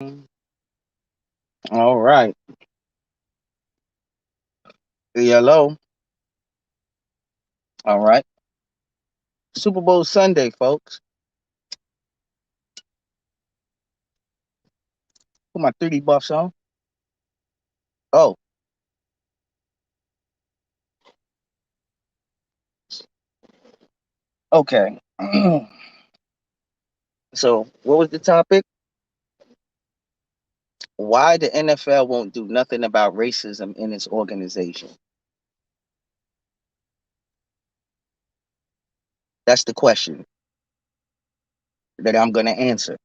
All right. Hello. All right. Super Bowl Sunday, folks. Put my 3D buffs on. Oh, okay. So, what was the topic? Why the NFL won't do nothing about racism in its organization? That's the question that I'm going to answer.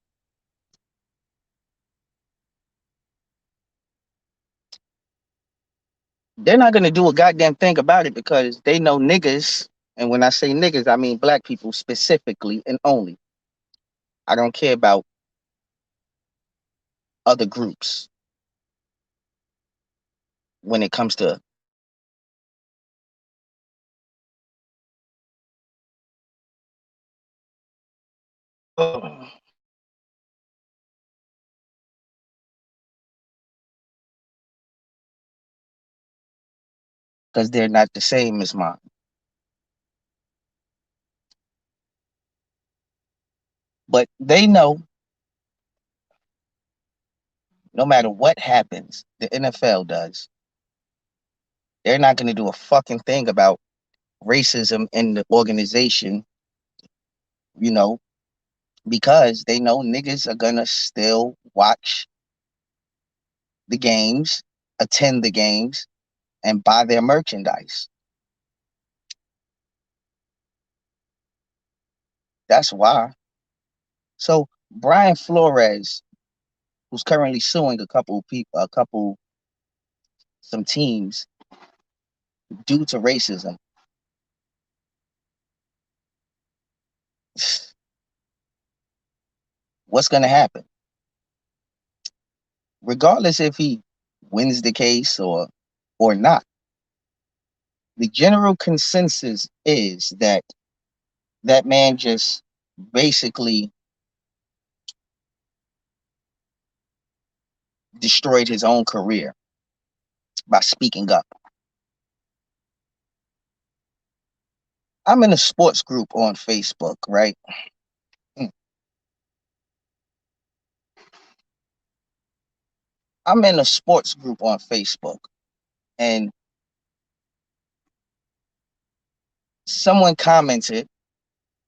They're not going to do a goddamn thing about it because they know niggas. And when I say niggas, I mean black people specifically and only. I don't care about other groups when it comes to. Because they're not the same as mine. But they know no matter what happens, the NFL does, they're not going to do a fucking thing about racism in the organization, you know, because they know niggas are going to still watch the games, attend the games, and buy their merchandise. That's why. So, Brian Flores, who's currently suing a couple people, some teams due to racism, what's going to happen? Regardless if he wins the case or not, the general consensus is that that man just basically destroyed his own career by speaking up. I'm in a sports group on Facebook, right? Mm. I'm in a sports group on Facebook, and someone commented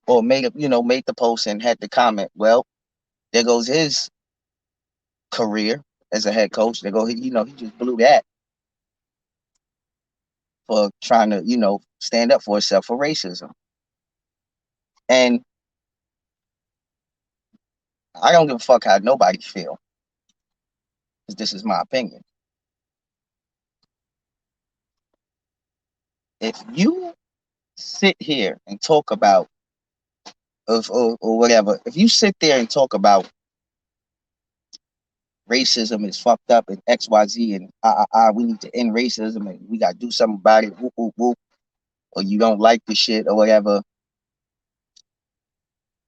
or made the post and had the comment. Well, there goes his career as a head coach. There go he just blew that for trying to stand up for himself for racism. And I don't give a fuck how nobody feel, because this is my opinion. If you sit here and talk about or whatever, if you sit there and talk about racism is fucked up and XYZ and we need to end racism and we gotta do something about it, whoop, whoop, whoop, or you don't like the shit or whatever,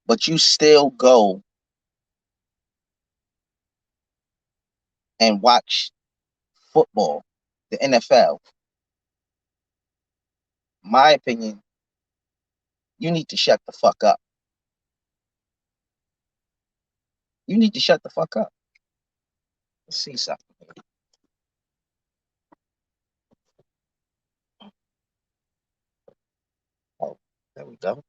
but you still go and watch football, the NFL, my opinion, you need to shut the fuck up. You need to shut the fuck up. Let's see something. Oh, there we go.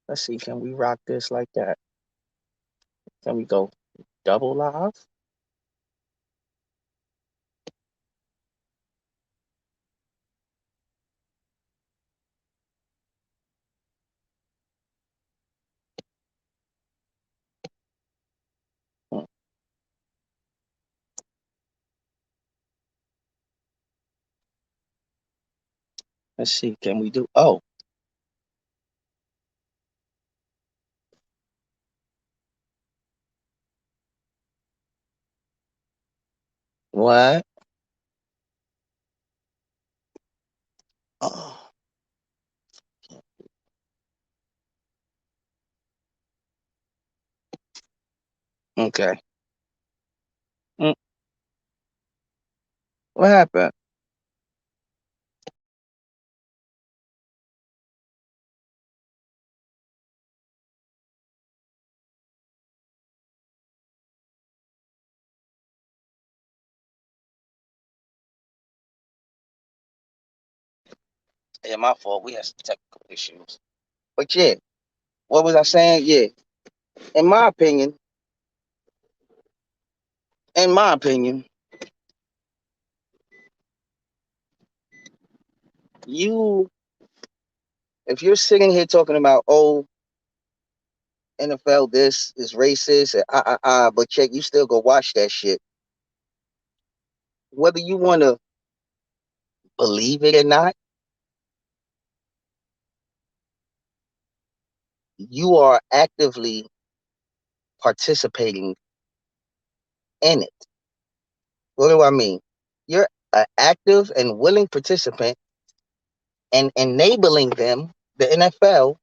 Let's see, can we rock this like that? Can we go double live? Hmm. Let's see, can we do? Oh, what? Oh, Okay. Mm, what happened? Yeah, my fault. We had some technical issues. But yeah, what was I saying? Yeah, in my opinion, in my opinion, you if you're sitting here talking about NFL this is racist and but check you still go watch that shit. Whether you want to believe it or not, you are actively participating in it. What do I mean? You're an active and willing participant and enabling them, the NFL,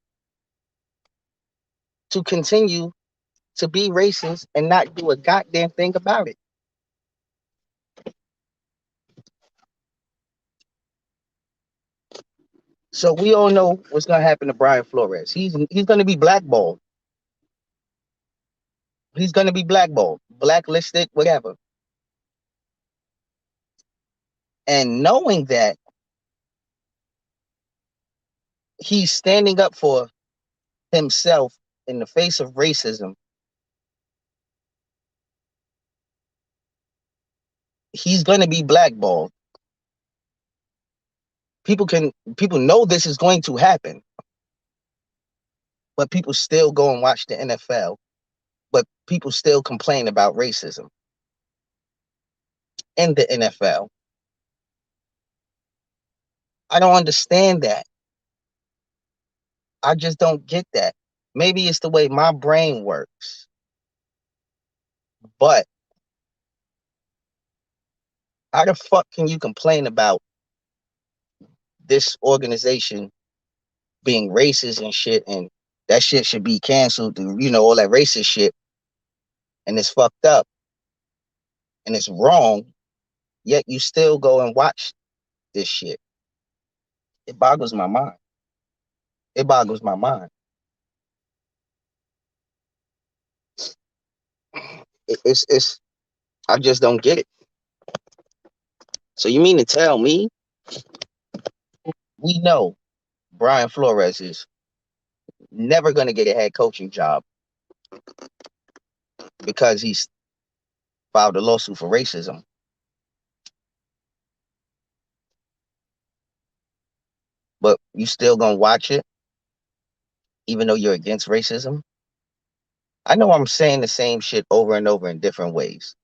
to continue to be racist and not do a goddamn thing about it. So we all know what's gonna happen to Brian Flores. He's gonna be blackballed. He's gonna be blackballed, blacklisted, whatever. And knowing that he's standing up for himself in the face of racism, he's gonna be blackballed. People know this is going to happen, but people still go and watch the NFL. But people still complain about racism in the NFL. I don't understand that. I just don't get that. Maybe it's the way my brain works, but how the fuck can you complain about this organization being racist and shit and that shit should be canceled, all that racist shit, and it's fucked up and it's wrong, yet you still go and watch this shit. It boggles my mind. It boggles my mind. It's I just don't get it. So you mean to tell me we know Brian Flores is never going to get a head coaching job because he's filed a lawsuit for racism, but you still gonna watch it even though you're against racism? I know I'm saying the same shit over and over in different ways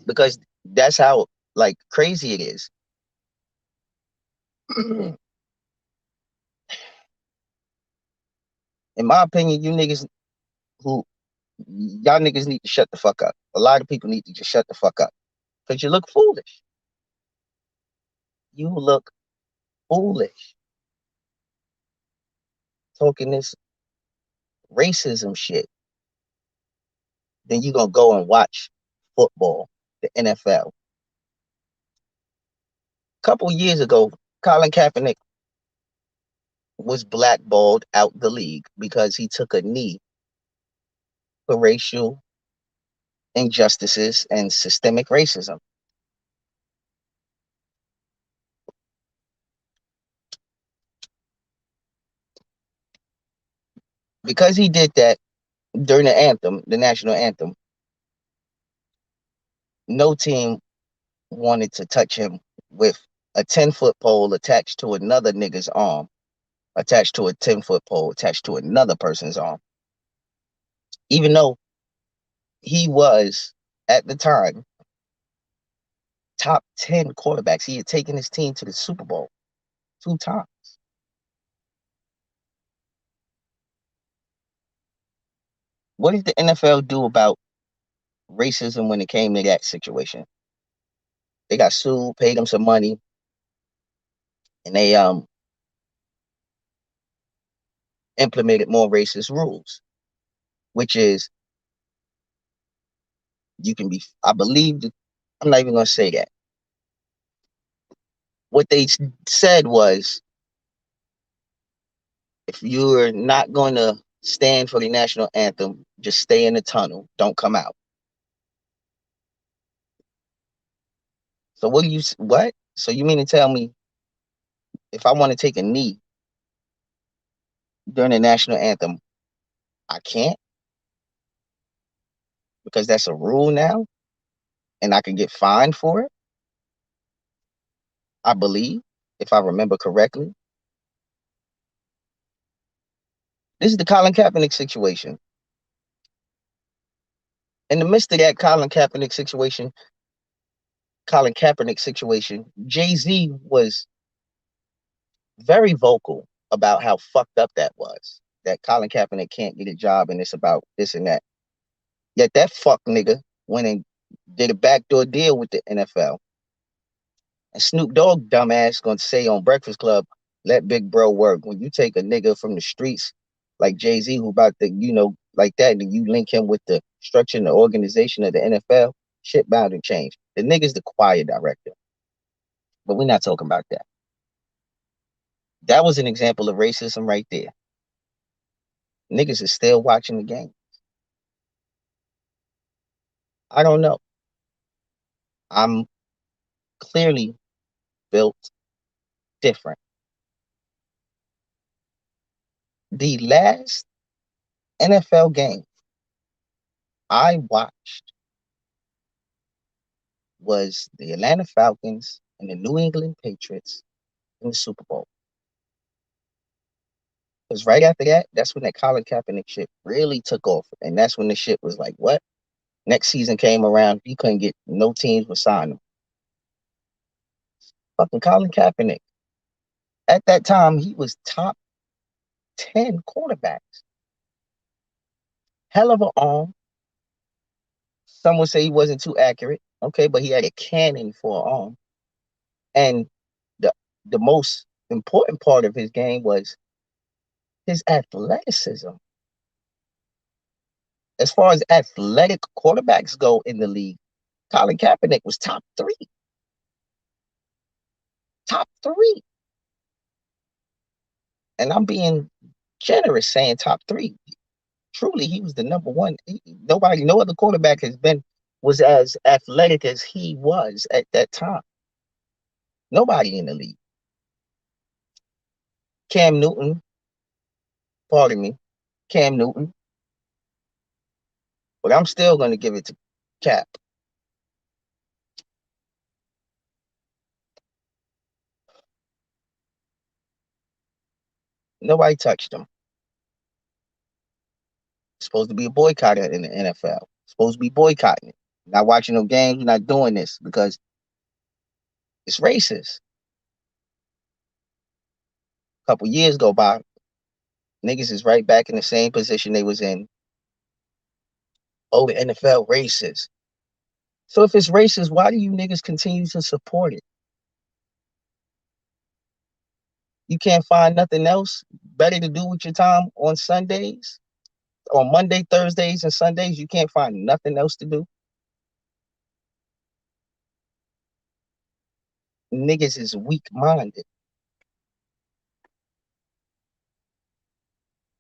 because that's how like crazy it is. In my opinion, who y'all niggas need to shut the fuck up. A lot of people need to just shut the fuck up because you look foolish. You look foolish talking this racism shit. Then you gonna go and watch football, the NFL. A couple years ago, Colin Kaepernick was blackballed out the league because he took a knee for racial injustices and systemic racism. Because he did that during the anthem, the national anthem, no team wanted to touch him with a 10-foot pole attached to another nigga's arm, attached to a 10-foot pole, attached to another person's arm. Even though he was, at the time, top 10 quarterbacks. He had taken his team to the Super Bowl 2 times. What did the NFL do about racism when it came to that situation? They got sued, paid them some money, and they implemented more racist rules, which is You can be. I believe. I'm not even gonna say that. What they said was, if you're not going to stand for the national anthem, just stay in the tunnel. Don't come out. So what do you what? So you mean to tell me if I want to take a knee during the national anthem, I can't because that's a rule now, and I can get fined for it? I believe, if I remember correctly, this is the Colin Kaepernick situation. In the midst of that Colin Kaepernick situation, Jay Z was very vocal about how fucked up that was. That Colin Kaepernick can't get a job and it's about this and that. Yet that fuck nigga went and did a backdoor deal with the NFL. And Snoop Dogg dumbass gonna say on Breakfast Club, let Big Bro work. When you take a nigga from the streets like Jay-Z who about to, like that, and you link him with the structure and the organization of the NFL, shit bound to change. The nigga's the choir director. But we're not talking about that. That was an example of racism right there. Niggas is still watching the game. I don't know. I'm clearly built different. The last NFL game I watched was the Atlanta Falcons and the New England Patriots in the Super Bowl. Because right after that, that's when that Colin Kaepernick shit really took off. And that's when the shit was like, what? Next season came around, he couldn't get no teams would sign him. Fucking Colin Kaepernick. At that time, he was top 10 quarterbacks. Hell of an arm. Some would say he wasn't too accurate. Okay, but he had a cannon for an arm. And the the most important part of his game was his athleticism. As far as athletic quarterbacks go in the league, Colin Kaepernick was top three. Top three. And I'm being generous saying top three. Truly, he was the number one. No other quarterback was as athletic as he was at that time. Nobody in the league. Cam Newton, pardon me, Cam Newton. But I'm still going to give it to Cap. Nobody touched him. Supposed to be a boycotter in the NFL. Supposed to be boycotting it. Not watching no games, not doing this because it's racist. A couple years go by, niggas is right back in the same position they was in. Oh, the NFL racist. So if it's racist, why do you niggas continue to support it? You can't find nothing else better to do with your time on Sundays? On Monday, Thursdays, and Sundays, you can't find nothing else to do? Niggas is weak-minded.